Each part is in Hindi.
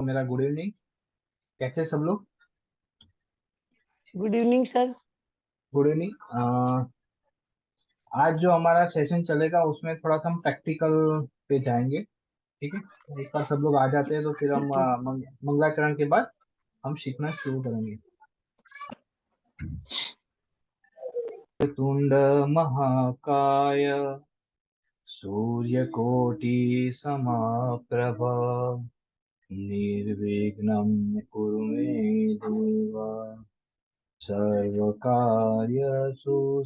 मेरा गुड इवनिंग। कैसे सब लोग? Good evening sir. Good evening. आज जो हमारा सेशन चलेगा उसमें थोड़ा सा हम प्रैक्टिकल पे जाएंगे। ठीक है, तो एक बार सब लोग आ जाते हैं तो फिर हम ठीक। मंगलाचरण के बाद हम सीखना शुरू करेंगे। तुंड महाकाय, सूर्यकोटि समप्रभ, निर्विघ्नं कुरु मे देव, सर्वकार्यसु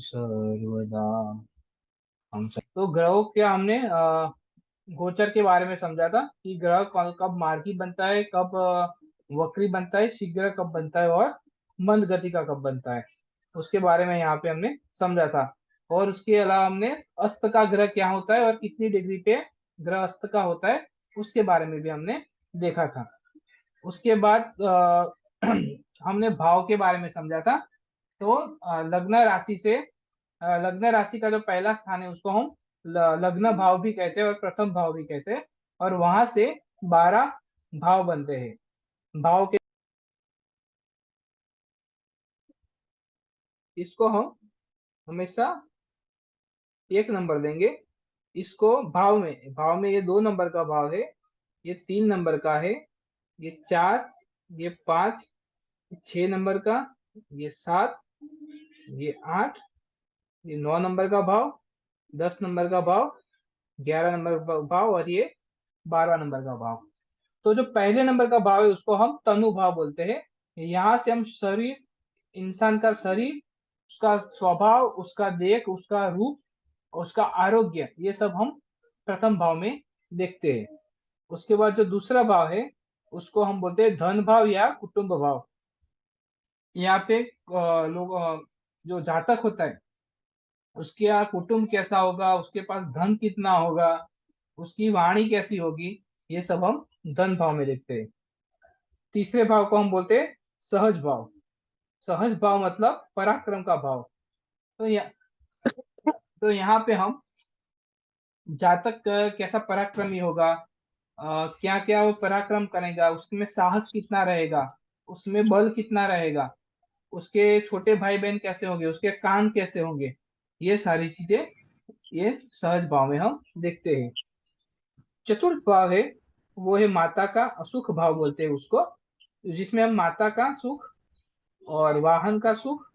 सर्वदा। हम तो ग्रहों के हमने गोचर के बारे में समझा था कि ग्रह कब मार्गी बनता है, कब वक्री बनता है, शीघ्र कब बनता है और मंद गति का कब बनता है, उसके बारे में यहाँ पे हमने समझा था। और उसके अलावा हमने अस्त का ग्रह क्या होता है और कितनी डिग्री पे ग्रह अस्त का होता है उसके बारे में भी हमने देखा था। उसके बाद हमने भाव के बारे में समझा था। तो लग्न राशि से लग्न राशि का जो पहला स्थान है उसको हम लग्न भाव भी कहते हैं और प्रथम भाव भी कहते हैं। और वहां से 12 भाव बनते हैं। भाव के इसको हम हमेशा 1 नंबर देंगे। इसको भाव में ये 2 नंबर का भाव है, ये 3 नंबर का है, ये 4, ये 5, 6 नंबर का, ये 7, ये 8, ये 9 नंबर का भाव, 10 नंबर का भाव, 11 नंबर का भाव और ये 12 नंबर का भाव। तो जो पहले नंबर का भाव है उसको हम तनु भाव बोलते हैं। यहाँ से हम शरीर, इंसान का शरीर, उसका स्वभाव, उसका देख, उसका रूप, उसका आरोग्य, ये सब हम प्रथम भाव में देखते हैं। उसके बाद जो दूसरा भाव है उसको हम बोलते हैं धन भाव या कुटुंब भाव। यहाँ पे लोग जो जातक होता है उसके यहाँ कुटुंब कैसा होगा, उसके पास धन कितना होगा, उसकी वाणी कैसी होगी, ये सब हम धन भाव में देखते हैं। तीसरे भाव को हम बोलते हैं सहज भाव। सहज भाव मतलब पराक्रम का भाव। तो तो यहाँ पे हम जातक कैसा पराक्रमी होगा, क्या क्या वो पराक्रम करेगा, उसमें साहस कितना रहेगा, उसमें बल कितना रहेगा, उसके छोटे भाई बहन कैसे होंगे, उसके कान कैसे होंगे, ये सारी चीजें ये सहज भाव में हम देखते हैं। चतुर्थ भाव है वो है माता का असुख भाव बोलते हैं उसको, जिसमें हम माता का सुख और वाहन का सुख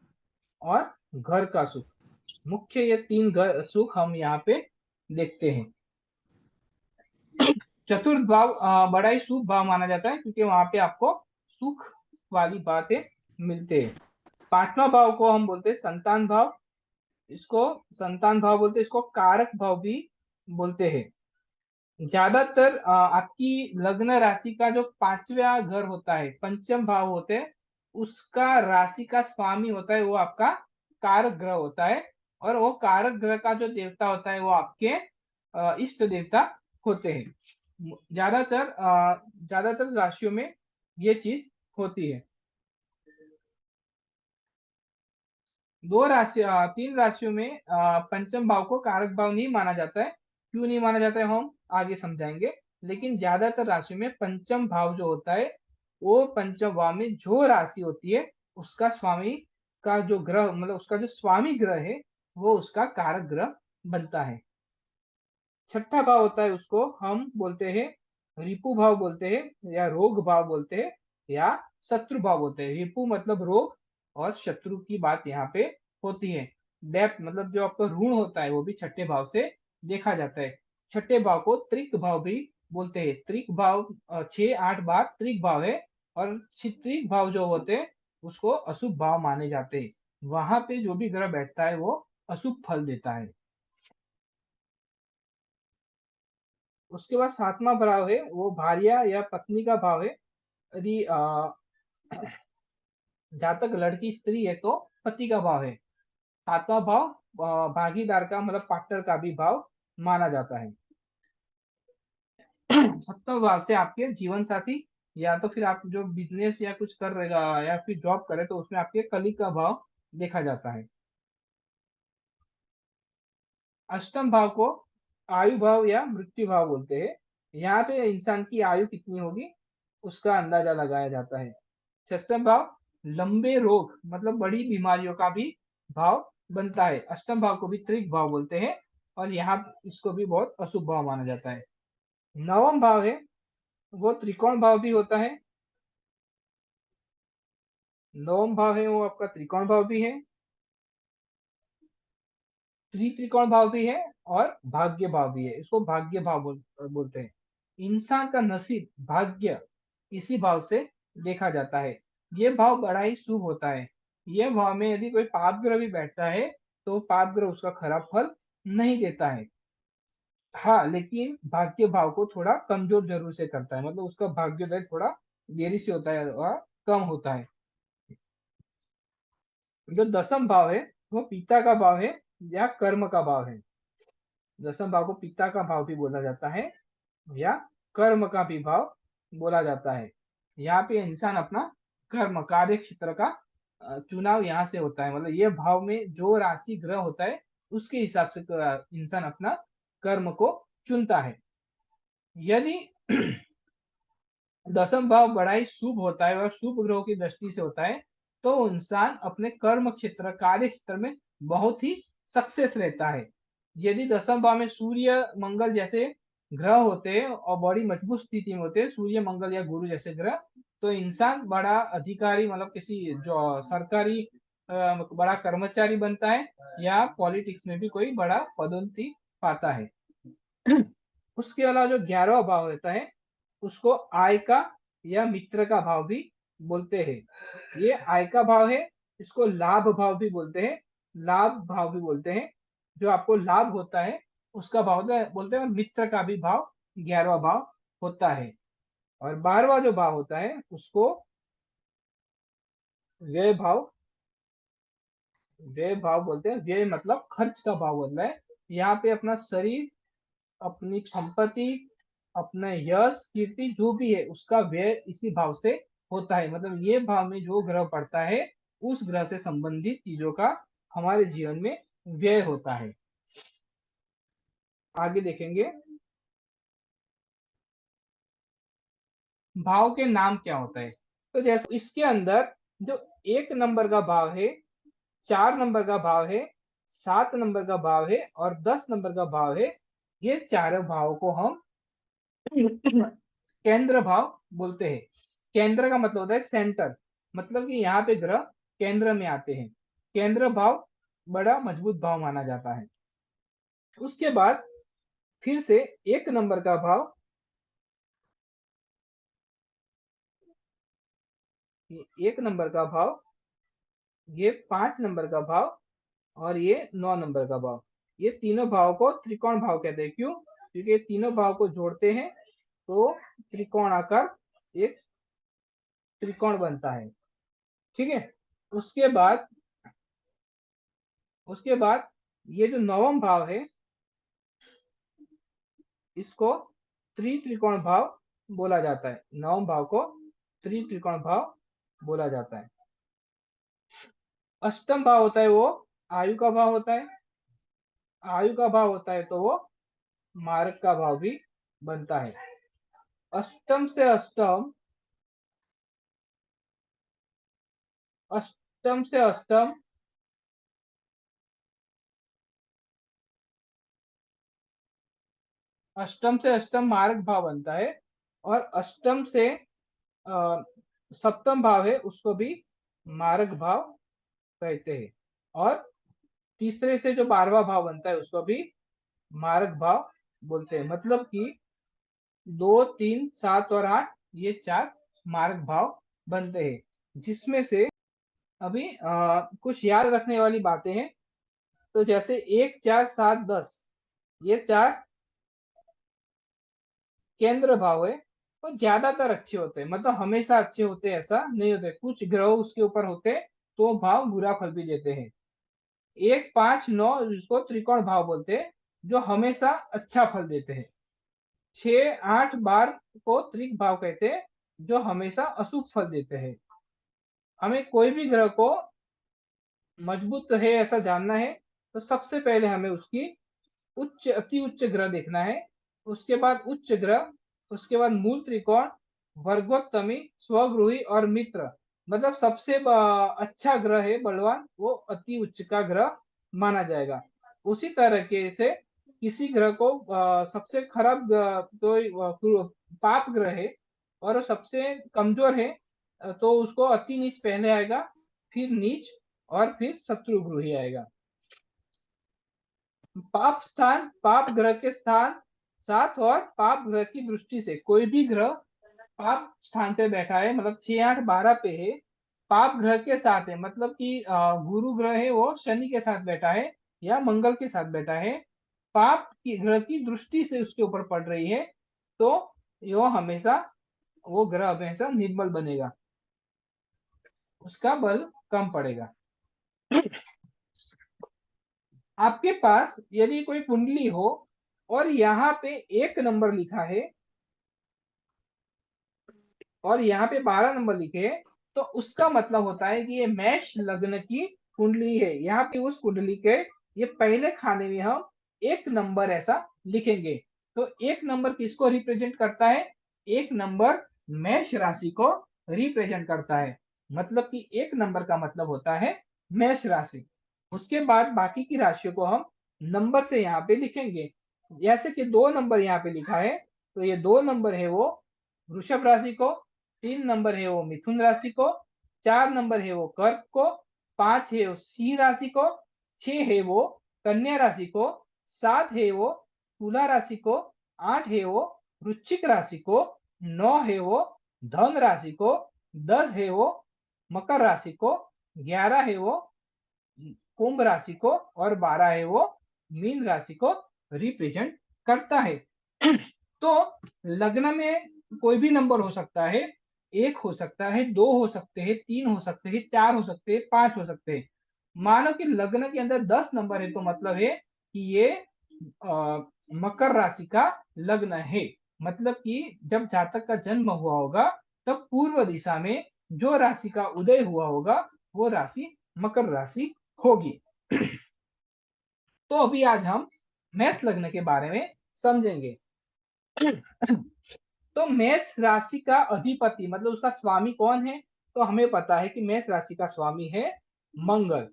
और घर का सुख, मुख्य ये 3 सुख हम यहाँ पे देखते हैं। चतुर्थ भाव बड़ा ही शुभ भाव माना जाता है क्योंकि वहां पे आपको सुख वाली बातें मिलते हैं। पांचवा भाव को हम बोलते हैं संतान भाव। इसको संतान भाव बोलते हैं, इसको कारक भाव भी बोलते हैं। ज्यादातर आपकी लग्न राशि का जो 5वां घर होता है, पंचम भाव होते हैं, उसका राशि का स्वामी होता है वो आपका कारक ग्रह होता है। और वो कारक ग्रह का जो देवता होता है वो आपके इष्ट देवता होते हैं। ज्यादातर राशियों में ये चीज होती है। 3 राशियों में पंचम भाव को कारक भाव नहीं माना जाता है। क्यों नहीं माना जाता है हम आगे समझाएंगे। लेकिन ज्यादातर राशियों में पंचम भाव जो होता है वो पंचम भाव में जो राशि होती है उसका स्वामी का जो ग्रह, मतलब उसका जो स्वामी ग्रह है वो उसका कारक ग्रह बनता है। छठा भाव होता है उसको हम बोलते हैं रिपु भाव बोलते हैं या रोग भाव बोलते हैं या शत्रु भाव बोलते हैं। रिपु मतलब रोग और शत्रु की बात यहाँ पे होती है। डेप्थ मतलब जो आपका ऋण होता है वो भी छठे भाव से देखा जाता है। छठे भाव को त्रिक भाव भी बोलते हैं। त्रिक भाव 6-8 बार त्रिक भाव है। और त्रिक भाव जो होते हैं उसको अशुभ भाव माने जाते हैं। वहां पे जो भी ग्रह बैठता है वो अशुभ फल देता है। उसके बाद 7वां भाव है वो भार्या या पत्नी का भाव है। यदि जातक लड़की स्त्री है तो पति का भाव है। 7वां भाव भागीदार का मतलब पार्टनर का भी भाव माना जाता है। 7वां भाव से आपके जीवन साथी या तो फिर आप जो बिजनेस या कुछ कर रहेगा या फिर जॉब करे तो उसमें आपके कलीग का भाव देखा जाता है। अष्टम भाव को आयु भाव या मृत्यु भाव बोलते हैं। यहाँ पे इंसान की आयु कितनी होगी, उसका अंदाजा लगाया जाता है। षष्टम भाव लंबे रोग मतलब बड़ी बीमारियों का भी भाव बनता है। अष्टम भाव को भी त्रिक भाव बोलते हैं और यहाँ इसको भी बहुत अशुभ भाव माना जाता है। नवम भाव है वो त्रिकोण भाव भी होता है। नवम भाव है वो आपका त्रिकोण भाव भी है, त्रिकोण भाव भी है और भाग्य भाव भी है। इसको भाग्य भाव बोलते हैं। इंसान का नसीब भाग्य इसी भाव से देखा जाता है। ये भाव बड़ा ही शुभ होता है। ये भाव में यदि कोई पाप ग्रह भी बैठता है तो पाप ग्रह उसका खराब फल नहीं देता है। हाँ, लेकिन भाग्य भाव को थोड़ा कमजोर जरूर से करता है, मतलब उसका भाग्योदय थोड़ा देरी से होता है और कम होता है। जो दसम भाव है वो पिता का भाव है या कर्म का भाव है। दसम भाव को पिता का भाव भी बोला जाता है या कर्म का भी भाव बोला जाता है। यहाँ पे इंसान अपना कर्म कार्य क्षेत्र का चुनाव यहाँ से होता है, मतलब ये भाव में जो राशि ग्रह होता है उसके हिसाब से इंसान अपना कर्म को चुनता है। यदि दसम भाव बड़ा ही शुभ होता है और शुभ ग्रहों की दृष्टि से होता है तो इंसान अपने कर्म क्षेत्र कार्य क्षेत्र में बहुत ही सक्सेस रहता है। यदि दसम भाव में सूर्य मंगल जैसे ग्रह होते हैं और बड़ी मजबूत स्थिति में होते हैं, सूर्य मंगल या गुरु जैसे ग्रह, तो इंसान बड़ा अधिकारी मतलब किसी जो सरकारी बड़ा कर्मचारी बनता है या पॉलिटिक्स में भी कोई बड़ा पदोन्नति पाता है। उसके अलावा जो 11वां भाव होता है उसको आय का या मित्र का भाव भी बोलते हैं। ये आय का भाव है, इसको लाभ भाव भी बोलते हैं। लाभ भाव भी बोलते हैं, जो आपको लाभ होता है उसका भाव बोलते हैं। मित्र का भी भाव 11वां भाव होता है। और 12वां जो भाव होता है उसको व्यय भाव, व्यय भाव बोलते हैं। व्यय मतलब खर्च का भाव होता है। यहाँ पे अपना शरीर, अपनी संपत्ति, अपना यश कीर्ति जो भी है उसका व्यय इसी भाव से होता है। मतलब ये भाव में जो ग्रह पड़ता है उस ग्रह से संबंधित चीजों का हमारे जीवन में व्यय होता है। आगे देखेंगे भाव के नाम क्या होता है। तो जैसे इसके अंदर जो 1 नंबर का भाव है, 4 नंबर का भाव है, 7 नंबर का भाव है और 10 नंबर का भाव है, ये चारों भाव को हम केंद्र भाव बोलते हैं। केंद्र का मतलब होता है सेंटर, मतलब कि यहाँ पे ग्रह केंद्र में आते हैं। केंद्र भाव बड़ा मजबूत भाव माना जाता है। उसके बाद फिर से 1 नंबर का भाव, ये 1 नंबर का भाव, ये 5 नंबर का भाव और ये 9 नंबर का भाव। ये तीनों भाव को त्रिकोण भाव कहते हैं। क्यों? क्योंकि ये तीनों भाव को जोड़ते हैं तो त्रिकोण आकार एक त्रिकोण बनता है। ठीक है। उसके बाद उसके बाद ये जो नवम भाव है इसको त्रिकोण भाव बोला जाता है। नवम भाव को त्रिकोण भाव बोला जाता है। अष्टम भाव होता है वो आयु का भाव होता है। आयु का भाव होता है तो वो मार्ग का भाव भी बनता है। अष्टम से अष्टम, अष्टम से अष्टम, अष्टम से अष्टम मार्ग भाव बनता है। और अष्टम से सप्तम भाव है उसको भी मार्ग भाव कहते हैं। और तीसरे से जो 12वां भाव बनता है उसको भी मार्ग भाव बोलते हैं। मतलब कि 2, 3, 7 और 8 ये 4 मार्ग भाव बनते हैं। जिसमें से अभी कुछ याद रखने वाली बातें हैं। तो जैसे 1, 4, 7, 10 ये 4 केंद्र भाव है, वो ज्यादातर अच्छे होते हैं, मतलब हमेशा अच्छे होते हैं ऐसा नहीं होते। कुछ ग्रह उसके ऊपर होते हैं तो भाव बुरा फल भी देते हैं। 1, 5, 9 जिसको त्रिकोण भाव बोलते हैं, जो हमेशा अच्छा फल देते हैं। 6, 8, 12 को त्रिक भाव कहते हैं, जो हमेशा अशुभ फल देते हैं। हमें कोई भी ग्रह को मजबूत है ऐसा जानना है तो सबसे पहले हमें उसकी उच्च अति उच्च ग्रह देखना है। उसके बाद उच्च ग्रह, उसके बाद मूल त्रिकोण, वर्गोत्तमी, स्वगृही और मित्र, मतलब सबसे अच्छा ग्रह है बलवान, वो अति उच्च का ग्रह माना जाएगा। उसी तरीके से किसी ग्रह को सबसे खराब पाप ग्रह है और वो सबसे कमजोर है, तो उसको अति नीच पहले आएगा, फिर नीच, और फिर शत्रु ग्रह ही आएगा। पाप स्थान, पाप ग्रह के स्थान साथ और पाप ग्रह की दृष्टि से, कोई भी ग्रह पाप स्थान पे बैठा है, मतलब 6, 8, 12 पे है, पाप ग्रह के साथ है, मतलब कि गुरु ग्रह है वो शनि के साथ बैठा है या मंगल के साथ बैठा है, पाप की ग्रह की दृष्टि से उसके ऊपर पड़ रही है, तो यो हमेशा, वो ग्रह हमेशा निर्बल बनेगा, उसका बल कम पड़ेगा। आपके पास यदि कोई कुंडली हो और यहाँ पे 1 नंबर लिखा है और यहाँ पे 12 नंबर लिखे हैं, तो उसका मतलब होता है कि ये मेष लग्न की कुंडली है। यहाँ पे उस कुंडली के ये पहले खाने में हम 1 नंबर ऐसा लिखेंगे। तो 1 नंबर किसको रिप्रेजेंट करता है? 1 नंबर मेष राशि को रिप्रेजेंट करता है, मतलब कि 1 नंबर का मतलब होता है मेष राशि। उसके बाद बाकी की राशियों को हम नंबर से यहाँ पे लिखेंगे। जैसे कि 2 नंबर यहाँ पे लिखा है, तो ये 2 नंबर है वो वृषभ राशि को, 3 नंबर है वो मिथुन राशि को, 4 नंबर है वो कर्क को, 5 है वो सिंह राशि को, 6 है वो कन्या राशि को, 7 है वो तुला राशि को, 8 है वो वृश्चिक राशि को, 9 है वो धन राशि को, 10 है वो मकर राशि को, 11 है वो कुंभ राशि को, और 12 है वो मीन राशि को रिप्रेजेंट करता है। तो लग्न में कोई भी नंबर हो सकता है, 1 हो सकता है, 2 हो सकते हैं, 3 हो सकते हैं, 4 हो सकते हैं, 5 हो सकते हैं। मानो कि लग्न के अंदर 10 नंबर है, तो मतलब है कि ये मकर राशि का लग्न है। मतलब कि जब जातक का जन्म हुआ होगा, तब पूर्व दिशा में जो राशि का उदय हुआ होगा, वो राशि मकर राशि होगी। तो अभी आज हम मेष लग्न के बारे में समझेंगे। तो मेष राशि का अधिपति, मतलब उसका स्वामी कौन है? तो हमें पता है कि मेष राशि का स्वामी है मंगल।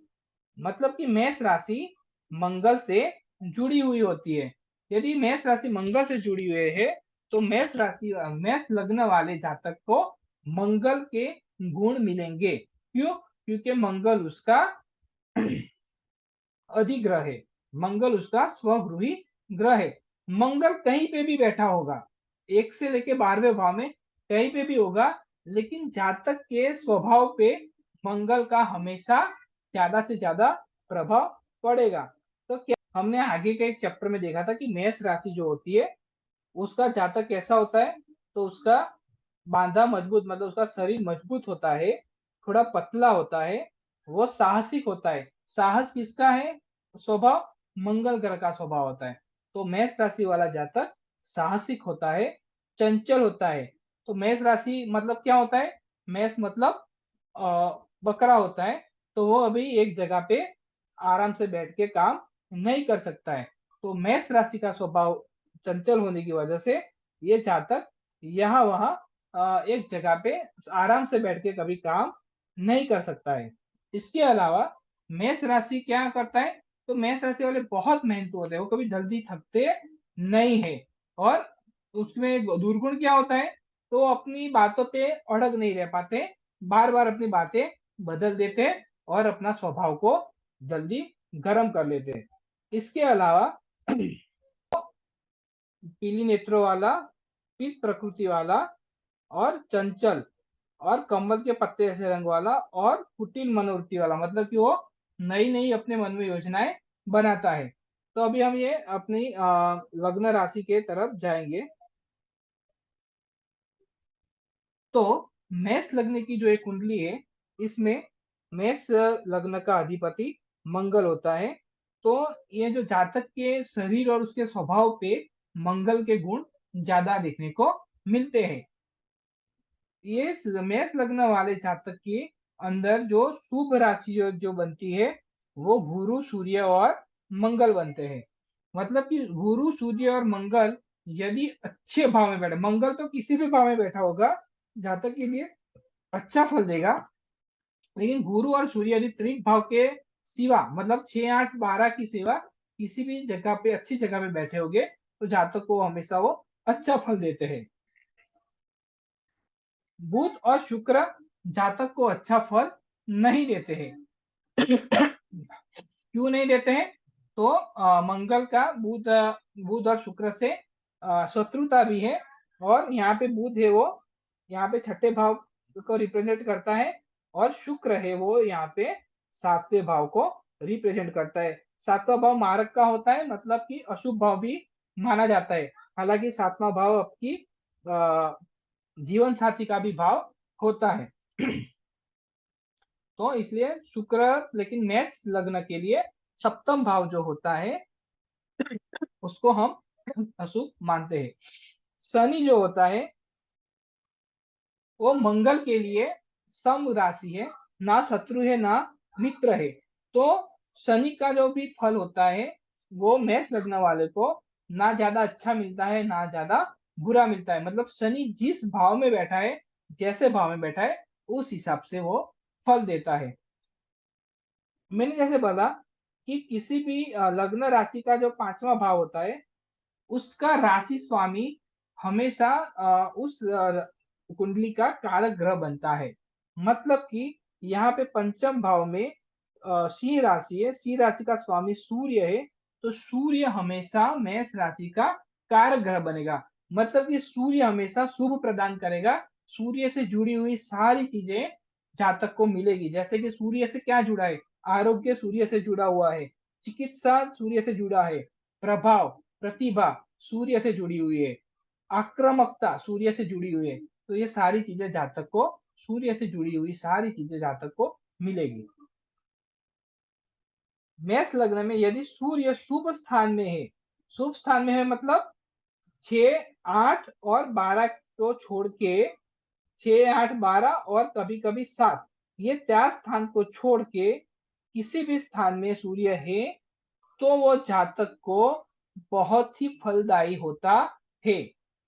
मतलब कि मेष राशि मंगल से जुड़ी हुई होती है। यदि मेष राशि मंगल से जुड़ी हुई है, तो मेष लग्न वाले जातक को मंगल के गुण मिलेंगे। क्यों? क्योंकि मंगल उसका अधिग्रह है, मंगल उसका स्वगृही ग्रह है। मंगल कहीं पे भी बैठा होगा, 1 से लेके 12वें भाव में कहीं पे भी होगा, लेकिन जातक के स्वभाव पे मंगल का हमेशा ज्यादा से ज्यादा प्रभाव पड़ेगा। तो क्या हमने आगे के एक चैप्टर में देखा था कि मेष राशि जो होती है, उसका जातक कैसा होता है? तो उसका बांधा मजबूत, मतलब उसका शरीर मजबूत होता है, थोड़ा पतला होता है, वो साहसिक होता है। साहस किसका है स्वभाव? मंगल ग्रह का स्वभाव होता है। तो मेष राशि वाला जातक साहसिक होता है, चंचल होता है। तो मेष राशि मतलब क्या होता है? मेष मतलब बकरा होता है, तो वो अभी एक जगह पे आराम से बैठ के काम नहीं कर सकता है। तो मेष राशि का स्वभाव चंचल होने की वजह से ये जातक यहाँ वहाँ एक जगह पे आराम से बैठ के कभी काम नहीं कर सकता है। इसके अलावा मेष राशि क्या करता है? तो मेष राशि वाले बहुत मेहनती होते हैं, वो कभी जल्दी थकते नहीं है। और उसमें एक दुर्गुण क्या होता है? तो वो अपनी बातों पे अड़ग नहीं रह पाते, बार बार अपनी बातें बदल देते और अपना स्वभाव को जल्दी गर्म कर लेते हैं। इसके अलावा पीली नेत्रों वाला, पीत प्रकृति वाला, और चंचल, और कमल के पत्ते जैसे रंग वाला, और कुटिल मनोवृत्ति वाला, मतलब कि वो नई नई अपने मन में योजनाएं बनाता है। तो अभी हम ये अपनी लग्न राशि के तरफ जाएंगे। तो मेष लग्न की जो एक कुंडली है, इसमें मेष लग्न का अधिपति मंगल होता है। तो ये जो जातक के शरीर और उसके स्वभाव पे मंगल के गुण ज्यादा देखने को मिलते हैं। ये मेष लग्न वाले जातक के अंदर जो शुभ राशि जो बनती है, वो गुरु, सूर्य और मंगल बनते हैं। मतलब कि गुरु, सूर्य और मंगल यदि अच्छे भाव में बैठे, मंगल तो किसी भी भाव में बैठा होगा, जातक के लिए अच्छा फल देगा। लेकिन गुरु और सूर्य यदि त्रिक भाव के सिवा मतलब 6, 8, 12 की सेवा किसी भी जगह पे अच्छी जगह पे बैठे होगे तो जातक को हमेशा वो अच्छा फल देते हैं। बुध और शुक्र जातक को अच्छा फल नहीं देते हैं। क्यों नहीं देते हैं? तो मंगल का बुध और शुक्र से शत्रुता भी है। और यहाँ पे बुध है वो यहाँ पे छठे भाव को रिप्रेजेंट करता है, और शुक्र है वो यहाँ पे सातवें भाव को रिप्रेजेंट करता है। सातवां भाव मारक का होता है, मतलब कि अशुभ भाव भी माना जाता है। हालांकि सातवां भाव आपकी जीवन साथी का भी भाव होता है। तो इसलिए शुक्र, लेकिन मेष लग्न के लिए सप्तम भाव जो होता है उसको हम अशुभ मानते हैं। शनि जो होता है वो मंगल के लिए सम राशि है, ना शत्रु है ना मित्र है। तो शनि का जो भी फल होता है वो मेष लग्न वाले को ना ज्यादा अच्छा मिलता है ना ज्यादा बुरा मिलता है। मतलब शनि जिस भाव में बैठा है, जैसे भाव में बैठा है, उस हिसाब से वो फल देता है। मैंने जैसे बोला कि किसी भी लग्न राशि का जो पांचवा भाव होता है उसका राशि स्वामी हमेशा उस कुंडली का कारक ग्रह बनता है। मतलब कि यहाँ पे पंचम भाव में सिंह राशि है, सिंह राशि का स्वामी सूर्य है, तो सूर्य हमेशा मेष राशि का कारक ग्रह बनेगा। मतलब कि सूर्य हमेशा शुभ प्रदान करेगा। सूर्य से जुड़ी हुई सारी चीजें जातक को मिलेगी। जैसे कि सूर्य से क्या जुड़ा है? आरोग्य सूर्य से जुड़ा हुआ है, चिकित्सा सूर्य से जुड़ा है, प्रभाव प्रतिभा सूर्य से जुड़ी हुई है, आक्रामकता सूर्य से जुड़ी हुई है। तो ये सारी चीजें जातक को, सूर्य से जुड़ी हुई सारी चीजें जातक को मिलेगी। मेष लग्न में यदि सूर्य शुभ स्थान में है, शुभ स्थान में है मतलब 6, 8 और 12 को छोड़ के 6, 8, 12 और कभी कभी 7, ये 4 स्थान को छोड़ के किसी भी स्थान में सूर्य है तो वो जातक को बहुत ही फलदायी होता है।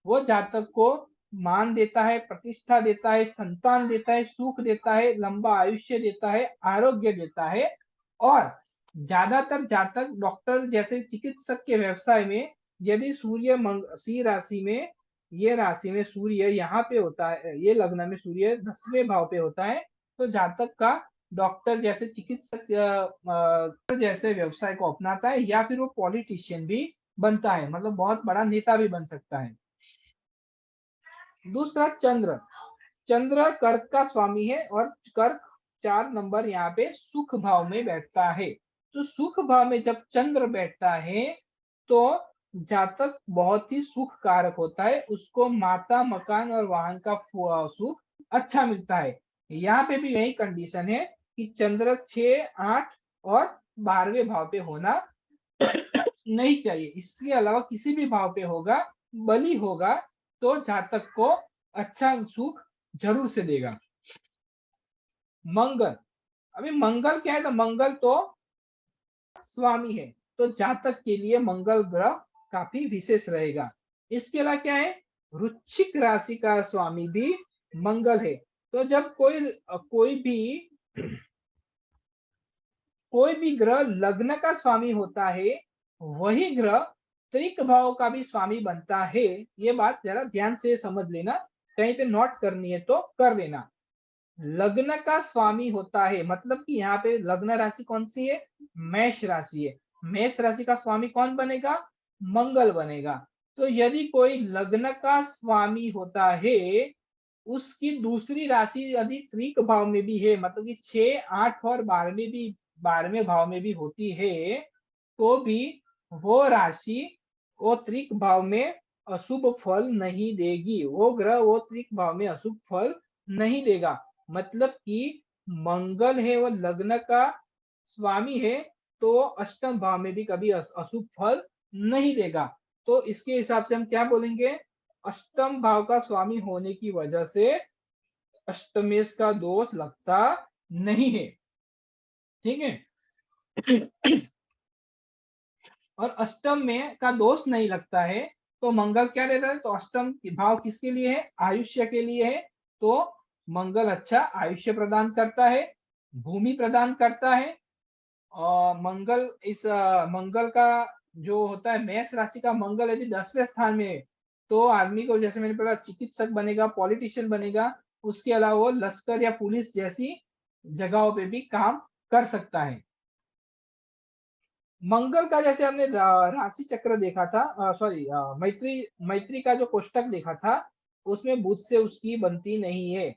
वो जातक को मान देता है, प्रतिष्ठा देता है, संतान देता है, सुख देता है, लंबा आयुष्य देता है, आरोग्य देता है। और ज्यादातर जातक डॉक्टर जैसे चिकित्सक के व्यवसाय में यदि सूर्य सी राशि में, ये राशि में सूर्य यहाँ पे होता है, ये लग्न में सूर्य 10वें भाव पे होता है, तो जातक का डॉक्टर जैसे चिकित्सक जैसे व्यवसाय को अपनाता है, या फिर वो पॉलिटिशियन भी बनता है, मतलब बहुत बड़ा नेता भी बन सकता है। दूसरा चंद्र, चंद्र कर्क का स्वामी है और कर्क 4 नंबर यहाँ पे सुख भाव में बैठता है। तो सुख भाव में जब चंद्र बैठता है तो जातक बहुत ही सुख कारक होता है, उसको माता मकान और वाहन का सुख अच्छा मिलता है। यहाँ पे भी यही कंडीशन है कि चंद्र 6, 8 और 12वें भाव पे होना नहीं चाहिए। इसके अलावा किसी भी भाव पे होगा, बली होगा, तो जातक को अच्छा सुख जरूर से देगा। मंगल, अभी मंगल क्या है? तो मंगल तो स्वामी है, तो जातक के लिए मंगल ग्रह काफी विशेष रहेगा। इसके अलावा क्या है? वृश्चिक राशि का स्वामी भी मंगल है। तो जब कोई भी ग्रह लग्न का स्वामी होता है, वही ग्रह त्रिक भाव का भी स्वामी बनता है। ये बात जरा ध्यान से समझ लेना, कहीं पे नोट करनी है तो कर लेना। लग्न का स्वामी होता है मतलब कि यहाँ पे लग्न राशि कौन सी है? मेष राशि है। मेष राशि का स्वामी कौन बनेगा? मंगल बनेगा। तो यदि कोई लग्न का स्वामी होता है, उसकी दूसरी राशि यदि त्रिक भाव में भी है, मतलब कि 6, 8 और 12वें भाव में भी होती है, तो भी वो राशि वो त्रिक भाव में अशुभ फल नहीं देगी। वो ग्रह वो त्रिक भाव में अशुभ फल नहीं देगा। मतलब कि मंगल है वो लग्न का स्वामी है, तो अष्टम भाव में भी कभी अशुभ फल नहीं देगा। तो इसके हिसाब से हम क्या बोलेंगे? अष्टम भाव का स्वामी होने की वजह से अष्टमेश का दोष लगता नहीं है। ठीक है। और अष्टम में का दोष नहीं लगता है, तो मंगल क्या देता है? तो अष्टम भाव किसके लिए है? आयुष्य के लिए है। तो मंगल अच्छा आयुष्य प्रदान करता है, भूमि प्रदान करता है। और मंगल मंगल का जो होता है मेष राशि का मंगल यदि 10वें स्थान में है, तो आदमी को जैसे मैंने बोला चिकित्सक बनेगा, पॉलिटिशियन बनेगा। उसके अलावा वो लश्कर या पुलिस जैसी जगहों पे भी काम कर सकता है। मंगल का जैसे हमने राशि चक्र देखा था, सॉरी मैत्री मैत्री का जो कोष्टक देखा था, उसमें बुध से उसकी बनती नहीं है।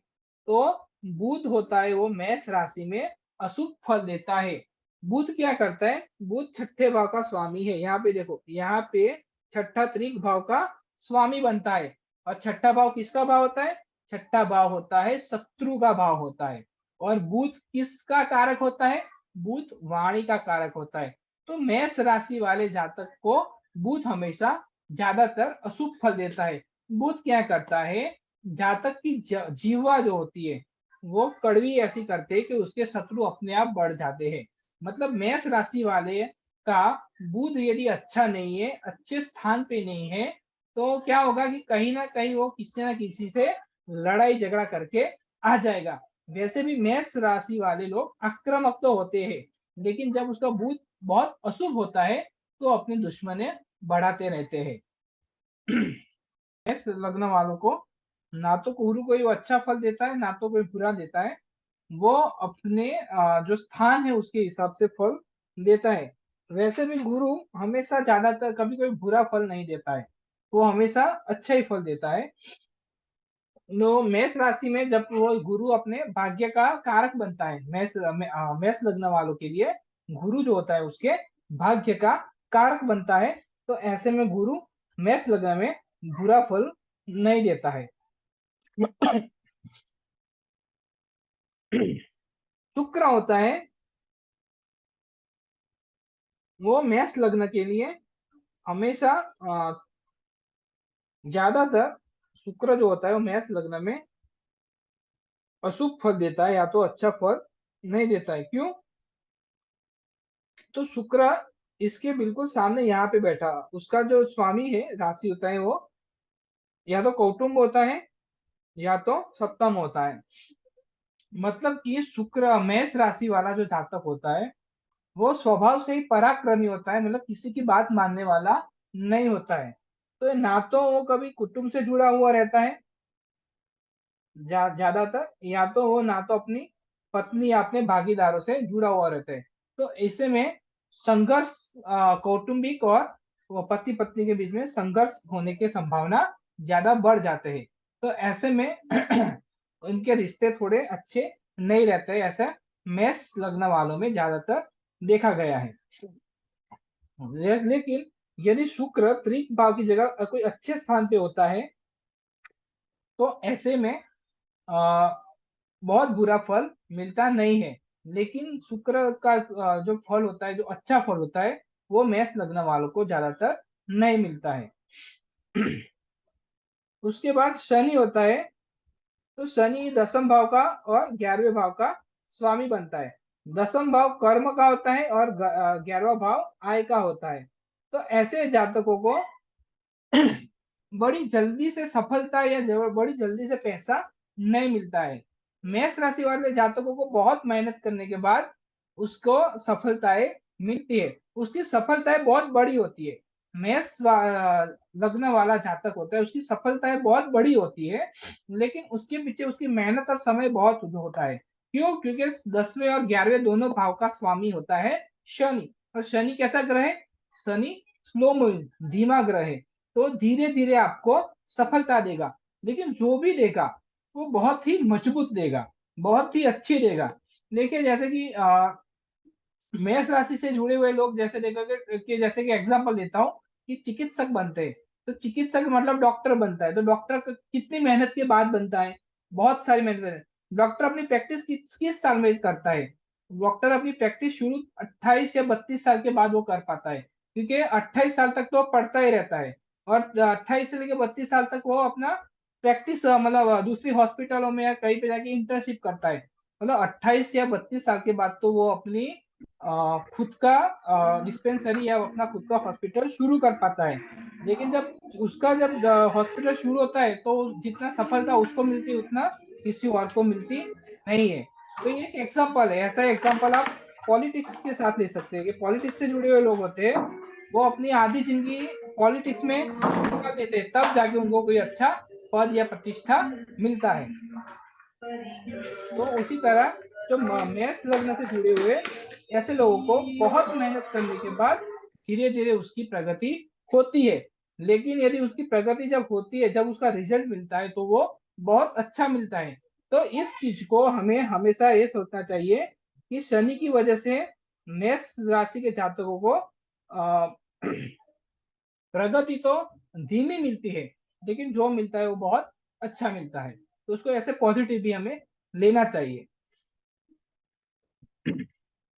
तो बुध होता है वो मेष राशि में अशुभ फल देता है। बुध क्या करता है, बुध छठे भाव का स्वामी है। यहाँ पे देखो, यहाँ पे छठा त्रिक भाव का स्वामी बनता है। और छठा भाव किसका भाव होता है, छठा भाव होता है शत्रु का भाव होता है। और बुध किसका कारक होता है, बुध वाणी का कारक होता है। तो मेष राशि वाले जातक को बुध हमेशा ज्यादातर अशुभ फल देता है। बुध क्या करता है, जातक की जीवा जो होती है वो कड़वी ऐसी करते हैं कि उसके शत्रु अपने आप बढ़ जाते हैं। मतलब मेष राशि वाले का बुध यदि अच्छा नहीं है, अच्छे स्थान पे नहीं है, तो क्या होगा कि कहीं ना कहीं वो किसी ना किसी से लड़ाई झगड़ा करके आ जाएगा। वैसे भी मेष राशि वाले लोग आक्रामक तो होते हैं, लेकिन जब उसका बुध बहुत अशुभ होता है तो अपने दुश्मने बढ़ाते रहते हैं। मेष लग्न वालों को ना तो गुरु कोई अच्छा फल देता है, ना तो कोई बुरा देता है। वो अपने जो स्थान है उसके हिसाब से फल देता है। वैसे भी गुरु हमेशा ज्यादातर कभी कोई बुरा फल नहीं देता है, वो हमेशा अच्छा ही फल देता है। नो मेष राशि में जब वो गुरु अपने भाग्य का कारक बनता है, मेष लग्न वालों के लिए गुरु जो होता है उसके भाग्य का कारक बनता है। तो ऐसे में गुरु मेष लग्न में बुरा फल नहीं देता है। शुक्र होता है वो मेष लग्न के लिए हमेशा ज्यादातर शुक्र जो होता है वो मेष लग्न में अशुभ फल देता है, या तो अच्छा फल नहीं देता है। क्यों, तो शुक्र इसके बिल्कुल सामने यहाँ पे बैठा, उसका जो स्वामी है राशि होता है वो या तो कौटुंब होता है या तो सप्तम होता है। मतलब कि शुक्र मेष राशि वाला जो जातक होता है वो स्वभाव से ही पराक्रमी होता है, मतलब किसी की बात मानने वाला नहीं होता है। तो ये ना तो वो कभी कुटुंब से जुड़ा हुआ रहता है ज्यादातर, या तो वो ना तो अपनी पत्नी या अपने भागीदारों से जुड़ा हुआ रहता है। तो ऐसे में संघर्ष, कौटुंबिक और वो पति पत्नी के बीच में संघर्ष होने की संभावना ज्यादा बढ़ जाते हैं। तो ऐसे में उनके रिश्ते थोड़े अच्छे नहीं रहते, ऐसा मेष लग्न वालों में ज्यादातर देखा गया है। लेकिन यदि शुक्र त्रिक भाव की जगह कोई अच्छे स्थान पे होता है, तो ऐसे में आ, बहुत बुरा फल मिलता नहीं है। लेकिन शुक्र का जो फल होता है, जो अच्छा फल होता है, वो मेष लग्न वालों को ज्यादातर नहीं मिलता है। उसके बाद शनि होता है। तो शनि दसम भाव का और 11वें भाव का स्वामी बनता है। दसम भाव कर्म का होता है और 11वां भाव आय का होता है। तो ऐसे जातकों को बड़ी जल्दी से सफलता या बड़ी जल्दी से पैसा नहीं मिलता है। मेष राशि वाले जातकों को बहुत मेहनत करने के बाद उसको सफलताएं मिलती है, उसकी सफलताएं बहुत बड़ी होती है। लग्न वाला जातक होता है उसकी सफलताएं बहुत बड़ी होती है, लेकिन उसके पीछे उसकी मेहनत और समय बहुत होता है। क्यों, क्योंकि 10वें और 11वें दोनों भाव का स्वामी होता है शनि। और शनि कैसा ग्रह है, शनि स्लो मूविंग धीमा ग्रह है। तो धीरे धीरे आपको सफलता देगा, लेकिन जो भी देगा वो बहुत ही मजबूत देगा, बहुत ही अच्छी देगा। देखिए जैसे कि मेष राशि से जुड़े हुए लोग जैसे देखा कि जैसे कि एग्जांपल देता हूँ कि चिकित्सक बनते हैं। तो चिकित्सक मतलब डॉक्टर बनता है, तो डॉक्टर कितनी मेहनत के बाद बनता है, बहुत सारी मेहनत। डॉक्टर अपनी प्रैक्टिस किस साल में करता है, डॉक्टर अपनी प्रैक्टिस शुरू 28 या 32 साल के बाद वो कर पाता है, क्योंकि 28 साल तक तो वो पढ़ता ही रहता है। और 28 से लेकर 32 साल तक वो अपना प्रैक्टिस मतलब दूसरी हॉस्पिटलों में या कहीं पे जाके इंटर्नशिप करता है। मतलब 28 या 32 साल के बाद तो वो अपनी खुद का डिस्पेंसरी या अपना खुद का हॉस्पिटल शुरू कर पाता है। लेकिन जब उसका जब हॉस्पिटल शुरू होता है तो जितना सफलता उसको मिलती है उतना किसी और को मिलती नहीं है। तो ये एक एग्जाम्पल है। ऐसा एग्जाम्पल आप पॉलिटिक्स के साथ ले सकते हैं कि पॉलिटिक्स से जुड़े हुए लोग होते हैं, वो अपनी आधी जिंदगी पॉलिटिक्स में कर देते हैं, तब जाके उनको कोई अच्छा पद या प्रतिष्ठा मिलता है। तो उसी तरह जो मेष लग्न से जुड़े हुए ऐसे लोगों को बहुत मेहनत करने के बाद धीरे धीरे उसकी प्रगति होती है। लेकिन यदि उसकी प्रगति जब होती है, जब उसका रिजल्ट मिलता है, तो वो बहुत अच्छा मिलता है। तो इस चीज को हमें हमेशा ये सोचना चाहिए कि शनि की वजह से मेष राशि के जातकों को प्रगति तो धीमी मिलती है, लेकिन जो मिलता है वो बहुत अच्छा मिलता है। तो उसको ऐसे पॉजिटिव भी हमें लेना चाहिए।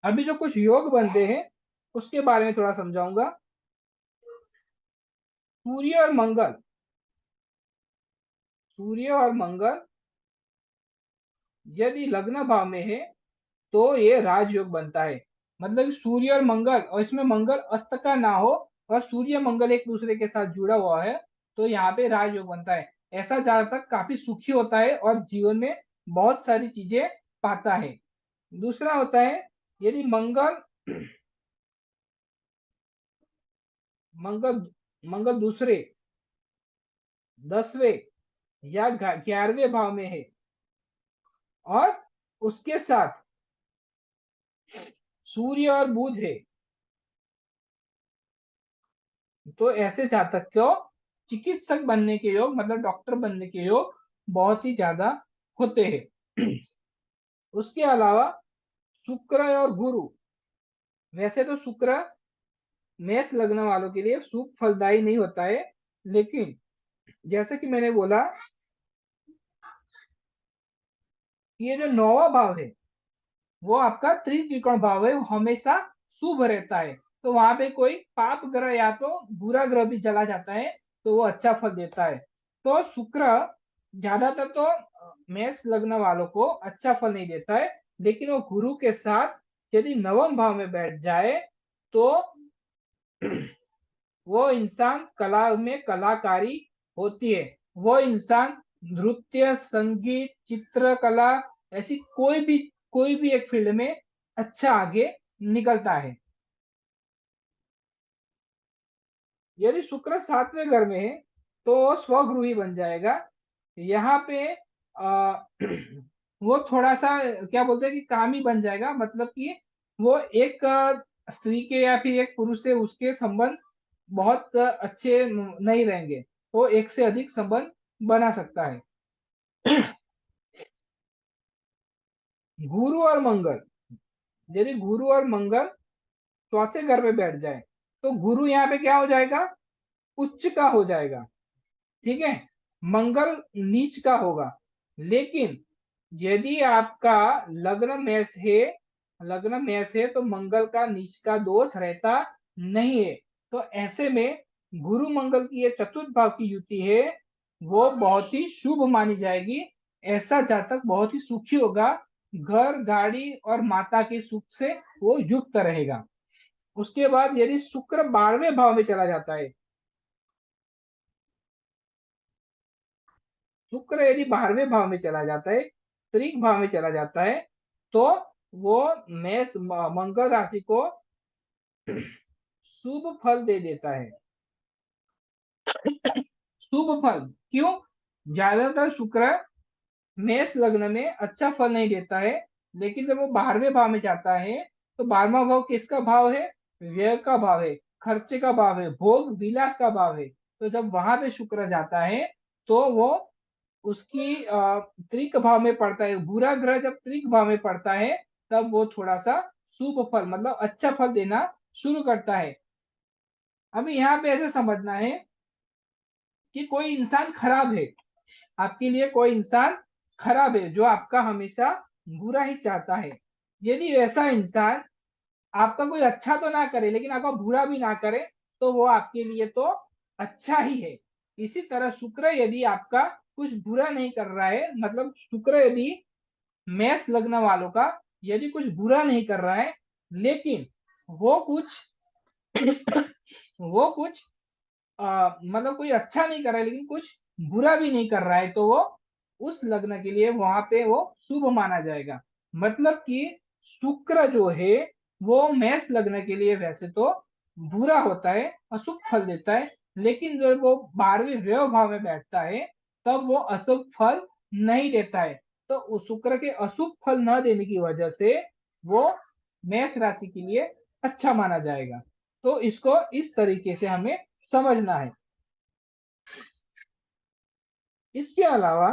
अभी जो कुछ योग बनते हैं उसके बारे में थोड़ा समझाऊंगा। सूर्य और मंगल, सूर्य और मंगल यदि लग्न भाव में है तो ये राजयोग बनता है। मतलब सूर्य और मंगल, और इसमें मंगल अस्त का ना हो और सूर्य मंगल एक दूसरे के साथ जुड़ा हुआ है, तो यहाँ पे राजयोग बनता है। ऐसा जातक काफी सुखी होता है और जीवन में बहुत सारी चीजें पाता है। दूसरा होता है यदि मंगल मंगल मंगल दूसरे, 10वें या 11वें भाव में है और उसके साथ सूर्य और बुध है, तो ऐसे जातक को चिकित्सक बनने के योग, मतलब डॉक्टर बनने के योग बहुत ही ज्यादा होते हैं। उसके अलावा शुक्र और गुरु, वैसे तो शुक्र मेष लग्न वालों के लिए शुभ फलदायी नहीं होता है, लेकिन जैसे कि मैंने बोला कि ये जो 9वां भाव है वो आपका त्रिकोण भाव है, वो हमेशा शुभ रहता है। तो वहां पे कोई पाप ग्रह या तो बुरा ग्रह भी चला जाता है तो वो अच्छा फल देता है। तो शुक्र ज्यादातर तो मेष लग्न वालों को अच्छा फल नहीं देता है, लेकिन वो गुरु के साथ यदि नवम भाव में बैठ जाए तो वो इंसान कला में कलाकारी होती है। वो इंसान नृत्य, संगीत, चित्रकला, ऐसी कोई भी एक फील्ड में अच्छा आगे निकलता है। यदि शुक्र 7वें घर में है तो वो स्वगृही बन जाएगा। यहाँ पे आ, वो थोड़ा सा क्या बोलते हैं कि कामी बन जाएगा, मतलब कि वो एक स्त्री के या फिर एक पुरुष से उसके संबंध बहुत अच्छे नहीं रहेंगे, वो एक से अधिक संबंध बना सकता है। गुरु और मंगल, यदि गुरु और मंगल चौथे घर में बैठ जाए तो गुरु यहाँ पे क्या हो जाएगा, उच्च का हो जाएगा। ठीक है, मंगल नीच का होगा। लेकिन यदि आपका लग्न मेष है, लग्न मेष है तो मंगल का नीच का दोष रहता नहीं है। तो ऐसे में गुरु मंगल की ये चतुर्थ भाव की युति है, वो बहुत ही शुभ मानी जाएगी। ऐसा जातक बहुत ही सुखी होगा, घर गाड़ी और माता के सुख से वो युक्त रहेगा। उसके बाद यदि शुक्र 12वें भाव में चला जाता है, शुक्र यदि 12वें भाव में चला जाता है, त्रिक भाव में चला जाता है, तो वो मेष मंगल राशि को शुभ फल दे देता है। शुभ फल क्यों? ज्यादातर शुक्र मेष लग्न में अच्छा फल नहीं देता है, लेकिन जब वो 12वें भाव में जाता है तो 12वां भाव किसका भाव है? व्यय का भाव है, खर्चे का भाव है, भोग विलास का भाव है। तो जब वहां पे शुक्र जाता है तो वो उसकी त्रिक भाव में पड़ता है। बुरा ग्रह जब त्रिक भाव में पड़ता है तब वो थोड़ा सा शुभ फल, मतलब अच्छा फल देना शुरू करता है। अभी यहाँ पे ऐसे समझना है कि कोई इंसान खराब है, आपके लिए कोई इंसान खराब है जो आपका हमेशा बुरा ही चाहता है। यदि ऐसा इंसान आपका कोई अच्छा तो ना करे लेकिन आपका बुरा भी ना करे, तो वो आपके लिए तो अच्छा ही है। इसी तरह शुक्र यदि आपका कुछ बुरा नहीं कर रहा है, मतलब शुक्र यदि मेष लग्न वालों का यदि कुछ बुरा नहीं कर रहा है, लेकिन वो कुछ वो कुछ मतलब कोई अच्छा नहीं कर रहा है लेकिन कुछ बुरा भी नहीं कर रहा है, तो वो उस लग्न के लिए वहां पे वो शुभ माना जाएगा। मतलब कि शुक्र जो है वो मेष लग्न के लिए वैसे तो बुरा होता है, अशुभ फल देता है, लेकिन जब वो 12वें व्यय भाव में बैठता है तब वो अशुभ फल नहीं देता है। तो उस शुक्र के अशुभ फल न देने की वजह से वो मेष राशि के लिए अच्छा माना जाएगा। तो इसको इस तरीके से हमें समझना है। इसके अलावा